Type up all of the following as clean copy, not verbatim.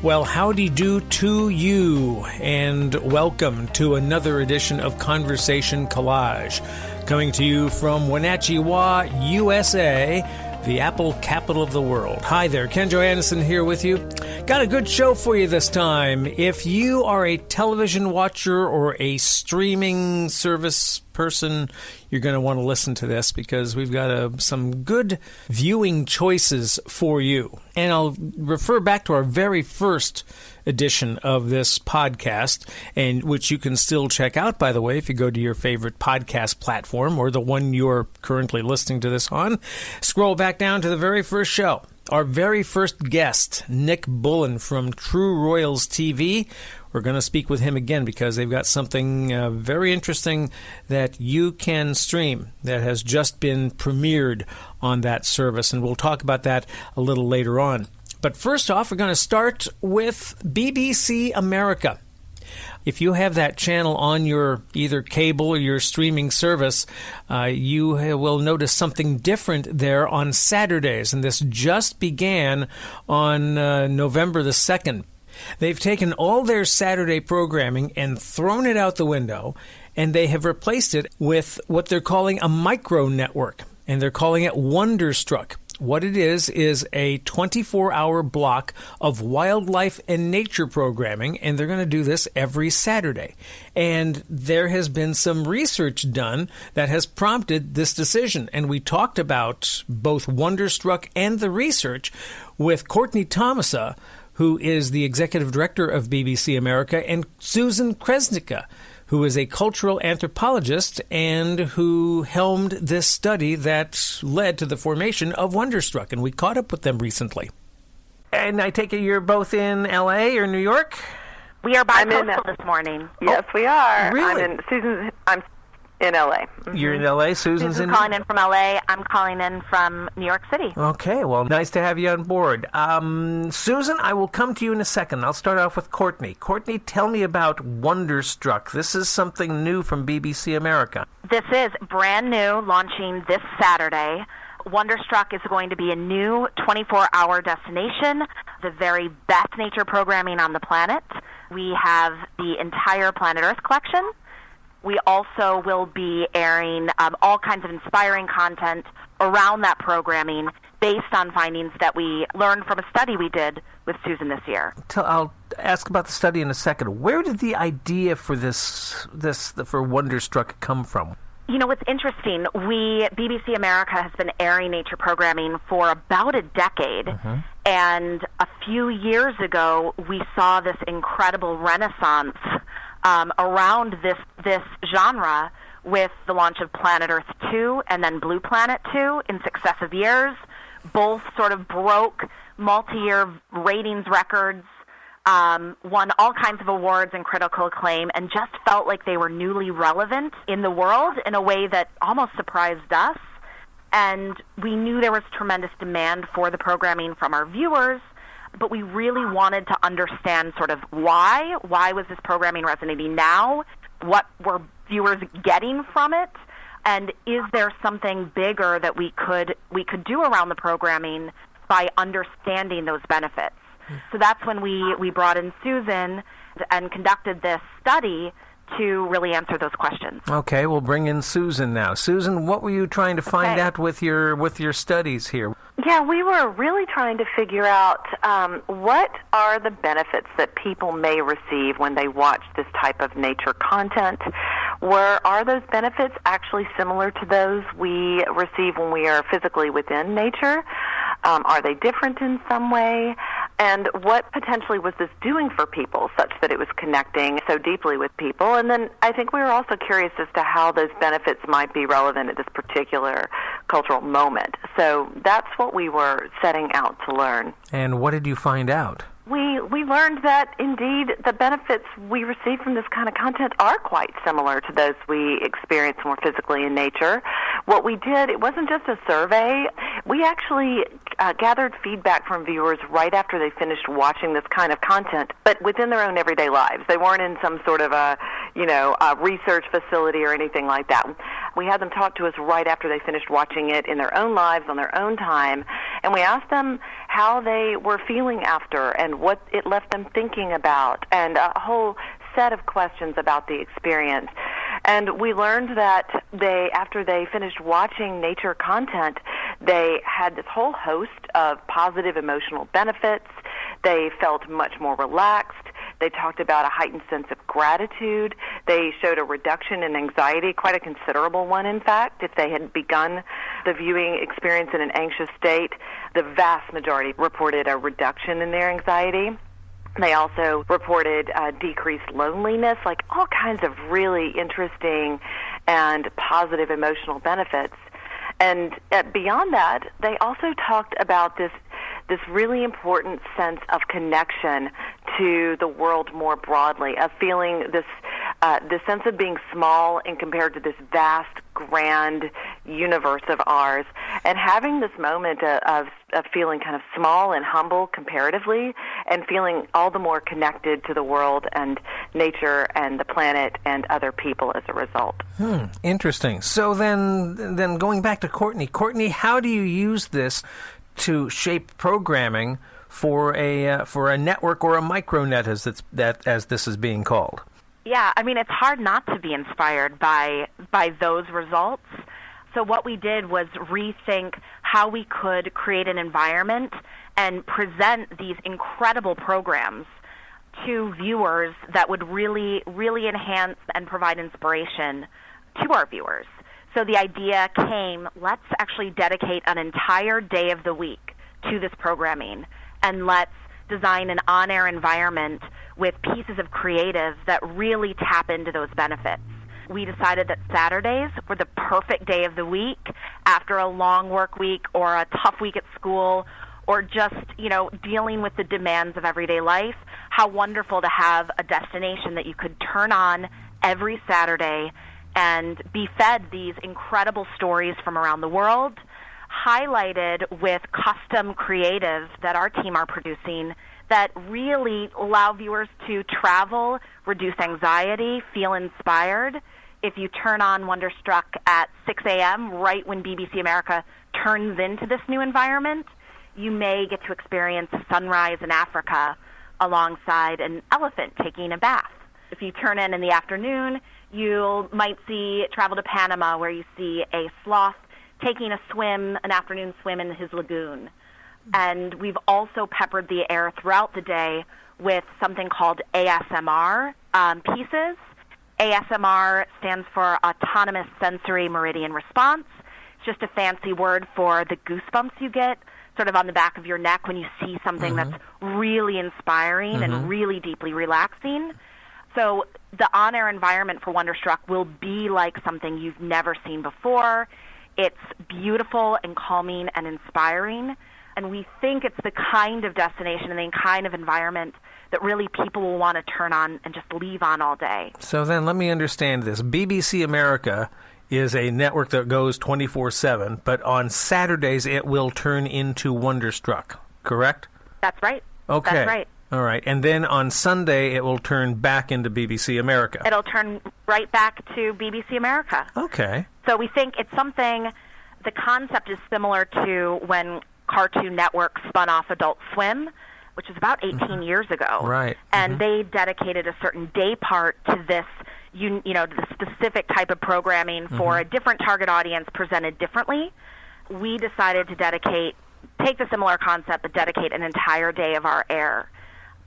Well, howdy do to you, and welcome to another edition of Conversation Collage, coming to you from Wenatchee-Wa, USA, the Apple capital of the world. Hi there, Ken Johannesson here with you. Got a good show for you this time. If you are a television watcher or a streaming service person, you're going to want to listen to this because we've got some good viewing choices for you. And I'll refer back to our very first edition of this podcast, and which you can still check out, by the way, if you go to your favorite podcast platform or the one you're currently listening to this on. Scroll back down to the very first show. Our very first guest, Nick Bullen from True Royals TV. We're going to speak with him again because they've got something very interesting that you can stream that has just been premiered on that service, and we'll talk about that a little later on. But first off, we're going to start with BBC America. If you have that channel on your either cable or your streaming service, you will notice something different there on Saturdays, and this just began on November the 2nd. They've taken all their Saturday programming and thrown it out the window, and they have replaced it with what they're calling a micro network, and they're calling it Wonderstruck. What it is a 24-hour block of wildlife and nature programming, and they're going to do this every Saturday. And there has been some research done that has prompted this decision. And we talked about both Wonderstruck and the research with Courtney Thomasa, who is the executive director of BBC America, and Susan Kresnicka, who is a cultural anthropologist and who helmed this study that led to the formation of Wonderstruck. And we caught up with them recently. And I take it you're both in L.A. or New York? We are bi-coastal this morning. Yes, we are. Really? I'm in L.A. Mm-hmm. You're in L.A.? Susan's calling in from L.A. I'm calling in from New York City. Okay, well, nice to have you on board. Susan, I will come to you in a second. I'll start off with Courtney. Courtney, tell me about Wonderstruck. This is something new from BBC America. This is brand new, launching this Saturday. Wonderstruck is going to be a new 24-hour destination, the very best nature programming on the planet. We have the entire Planet Earth collection. We also will be airing all kinds of inspiring content around that programming based on findings that we learned from a study we did with Susan this year. I'll ask about the study in a second. Where did the idea for for Wonderstruck come from? You know, what's interesting, BBC America has been airing nature programming for about a decade, and a few years ago we saw this incredible renaissance around this genre with the launch of Planet Earth 2 and then Blue Planet 2 in successive years. Both sort of broke multi-year ratings records, won all kinds of awards and critical acclaim, and just felt like they were newly relevant in the world in a way that almost surprised us. And we knew there was tremendous demand for the programming from our viewers, but we really wanted to understand sort of why. Why was this programming resonating now? What were viewers getting from it? And is there something bigger that we could do around the programming by understanding those benefits? So that's when we brought in Susan and conducted this study to really answer those questions. Okay, we'll bring in Susan now. Susan, what were you trying to find out with your studies here? Yeah, we were really trying to figure out what are the benefits that people may receive when they watch this type of nature content. Are those benefits actually similar to those we receive when we are physically within nature? Are they different in some way? And what potentially was this doing for people such that it was connecting so deeply with people? And then I think we were also curious as to how those benefits might be relevant at this particular cultural moment. So that's what we were setting out to learn. And what did you find out? We learned that, indeed, the benefits we receive from this kind of content are quite similar to those we experience more physically in nature. What we did, it wasn't just a survey. We actually gathered feedback from viewers right after they finished watching this kind of content, but within their own everyday lives. They weren't in some sort of a research facility or anything like that. We had them talk to us right after they finished watching it in their own lives, on their own time, and we asked them how they were feeling after and what it left them thinking about, and a whole set of questions about the experience. And we learned that after they finished watching nature content, they had this whole host of positive emotional benefits. They felt much more relaxed. They talked about a heightened sense of gratitude. They showed a reduction in anxiety, quite a considerable one, in fact. If they had begun the viewing experience in an anxious state, the vast majority reported a reduction in their anxiety. They also reported decreased loneliness, like all kinds of really interesting and positive emotional benefits. And beyond that, they also talked about this really important sense of connection to the world more broadly, of feeling this sense of being small and compared to this vast, grand universe of ours, and having this moment of feeling kind of small and humble comparatively, and feeling all the more connected to the world and nature and the planet and other people as a result. Interesting. So then going back to Courtney. Courtney, how do you use this to shape programming for a network or a micronet as this is being called? Yeah, I mean, it's hard not to be inspired by those results. So what we did was rethink how we could create an environment and present these incredible programs to viewers that would really, really enhance and provide inspiration to our viewers. So the idea came, let's actually dedicate an entire day of the week to this programming, and let's design an on-air environment with pieces of creative that really tap into those benefits. We decided that Saturdays were the perfect day of the week after a long work week or a tough week at school, or just, dealing with the demands of everyday life. How wonderful to have a destination that you could turn on every Saturday and be fed these incredible stories from around the world, highlighted with custom creatives that our team are producing that really allow viewers to travel, reduce anxiety, feel inspired. If you turn on Wonderstruck at 6 a.m., right when BBC America turns into this new environment, you may get to experience sunrise in Africa alongside an elephant taking a bath. If you turn in the afternoon, you might travel to Panama, where you see a sloth taking an afternoon swim in his lagoon. And we've also peppered the air throughout the day with something called ASMR pieces. ASMR stands for Autonomous Sensory Meridian Response. It's just a fancy word for the goosebumps you get sort of on the back of your neck when you see something that's really inspiring and really deeply relaxing. So the on-air environment for Wonderstruck will be like something you've never seen before. It's beautiful and calming and inspiring, and we think it's the kind of destination and the kind of environment that really people will want to turn on and just leave on all day. So then let me understand this. BBC America is a network that goes 24/7, but on Saturdays it will turn into Wonderstruck, correct? That's right. Okay. That's right. All right. And then on Sunday it will turn back into BBC America. It'll turn right back to BBC America. Okay. So we think it's something, the concept is similar to when Cartoon Network spun off Adult Swim, which is about 18 years ago. Right. And they dedicated a certain day part to this, the specific type of programming for a different target audience presented differently. We decided to take the similar concept, but dedicate an entire day of our air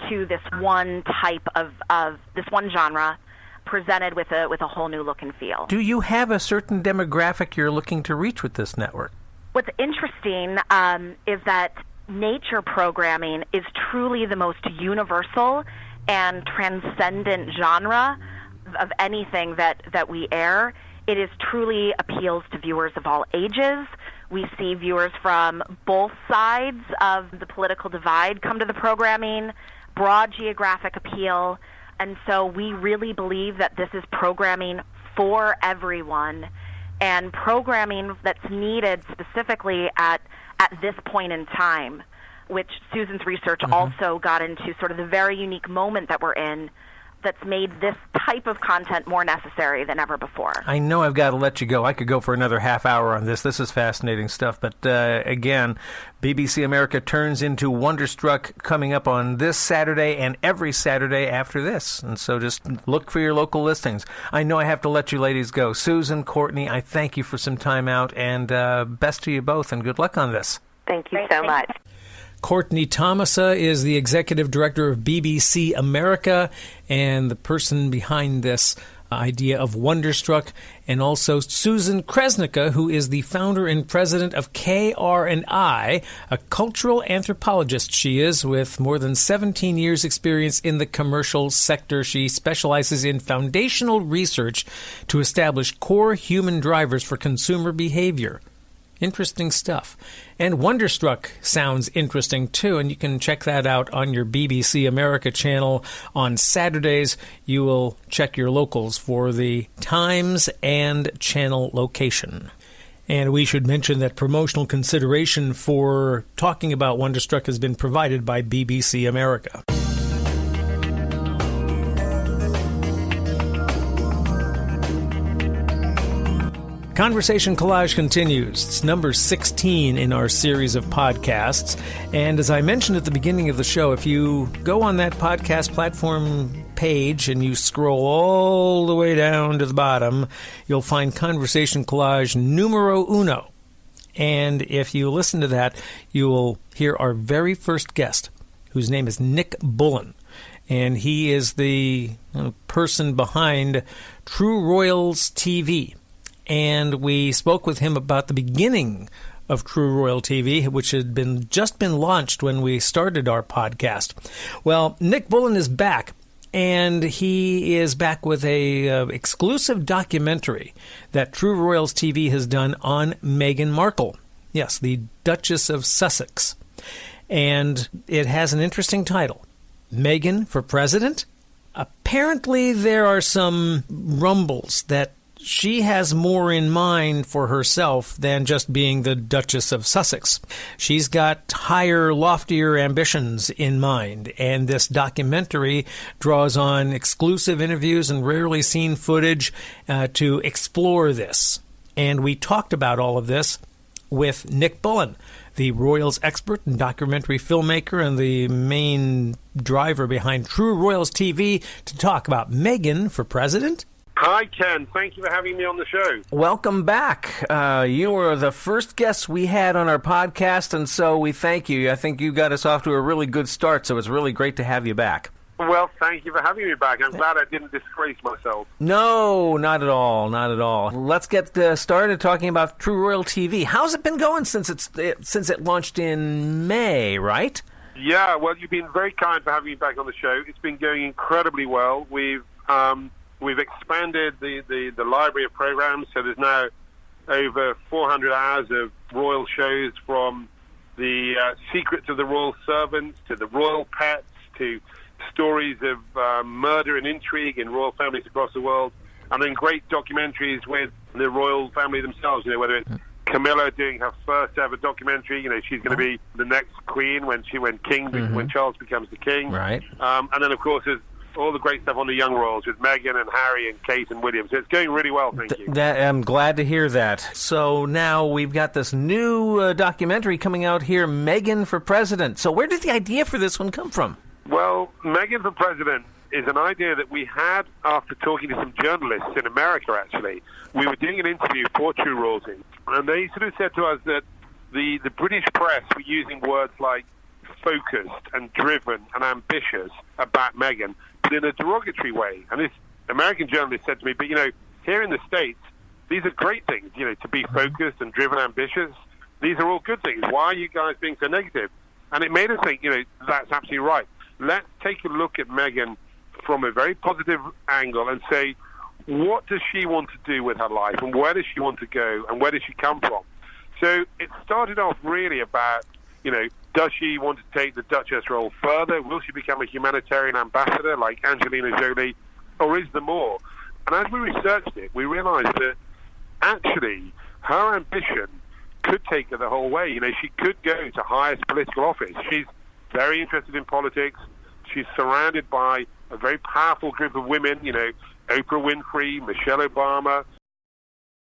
to this one type of this one genre, presented with a whole new look and feel. Do you have a certain demographic you're looking to reach with this network? What's interesting is that nature programming is truly the most universal and transcendent genre of anything that we air. It is truly appeals to viewers of all ages. We see viewers from both sides of the political divide come to the programming, broad geographic appeal, and so we really believe that this is programming for everyone, and programming that's needed specifically at this point in time, which Susan's research also got into sort of the very unique moment that we're in. that's made this type of content more necessary than ever before. I know I've got to let you go. I could go for another half hour on this. This is fascinating stuff. But again, BBC America turns into Wonderstruck coming up on this Saturday and every Saturday after this. And so just look for your local listings. I know I have to let you ladies go. Susan, Courtney, I thank you for some time out, and best to you both, and good luck on this. Thank you so much. Courtney Thomasa is the executive director of BBC America and the person behind this idea of Wonderstruck, and also Susan Kresnicka, who is the founder and president of KR&I, a cultural anthropologist she is, with more than 17 years' experience in the commercial sector. She specializes in foundational research to establish core human drivers for consumer behavior. Interesting stuff. And Wonderstruck sounds interesting, too, and you can check that out on your BBC America channel on Saturdays. You will check your locals for the times and channel location. And we should mention that promotional consideration for talking about Wonderstruck has been provided by BBC America. Conversation Collage continues. It's number 16 in our series of podcasts. And as I mentioned at the beginning of the show, if you go on that podcast platform page and you scroll all the way down to the bottom, you'll find Conversation Collage numero uno. And if you listen to that, you will hear our very first guest, whose name is Nick Bullen. And he is the person behind True Royals TV. And we spoke with him about the beginning of True Royal TV, which had just been launched when we started our podcast. Well, Nick Bullen is back, and he is back with a exclusive documentary that True Royals TV has done on Meghan Markle. Yes, the Duchess of Sussex. And it has an interesting title, Meghan for President? Apparently there are some rumbles that she has more in mind for herself than just being the Duchess of Sussex. She's got higher, loftier ambitions in mind, and this documentary draws on exclusive interviews and rarely seen footage to explore this. And we talked about all of this with Nick Bullen, the Royals expert and documentary filmmaker and the main driver behind True Royals TV, to talk about Meghan for President. Hi, Ken. Thank you for having me on the show. Welcome back. You were the first guest we had on our podcast, and so we thank you. I think you got us off to a really good start, so it's really great to have you back. Well, thank you for having me back. I'm glad I didn't disgrace myself. No, not at all. Not at all. Let's get started talking about True Royal TV. How's it been going since it launched in May, right? Yeah, well, you've been very kind for having me back on the show. It's been going incredibly well. We've expanded the library of programs, so there's now over 400 hours of royal shows, from the secrets of the royal servants to the royal pets to stories of murder and intrigue in royal families across the world, and then great documentaries with the royal family themselves, whether it's Camilla doing her first ever documentary, she's going to be the next queen when Charles becomes the king. Right. And then, of course, there's all the great stuff on the young royals with Meghan and Harry and Kate and William. So it's going really well, thank you. I'm glad to hear that. So now we've got this new documentary coming out here, Meghan for President. So where did the idea for this one come from? Well, Meghan for President is an idea that we had after talking to some journalists in America, actually. We were doing an interview for True Royalty, and they sort of said to us that the British press were using words like focused and driven and ambitious about Meghan, but in a derogatory way. And this American journalist said to me, but here in the States, these are great things, to be focused and driven and ambitious. These are all good things. Why are you guys being so negative? And it made us think, that's absolutely right. Let's take a look at Meghan from a very positive angle and say, what does she want to do with her life, and where does she want to go, and where does she come from? So it started off really about, does she want to take the Duchess role further? Will she become a humanitarian ambassador like Angelina Jolie? Or is there more? And as we researched it, we realized that actually her ambition could take her the whole way. She could go to highest political office. She's very interested in politics. She's surrounded by a very powerful group of women, Oprah Winfrey, Michelle Obama,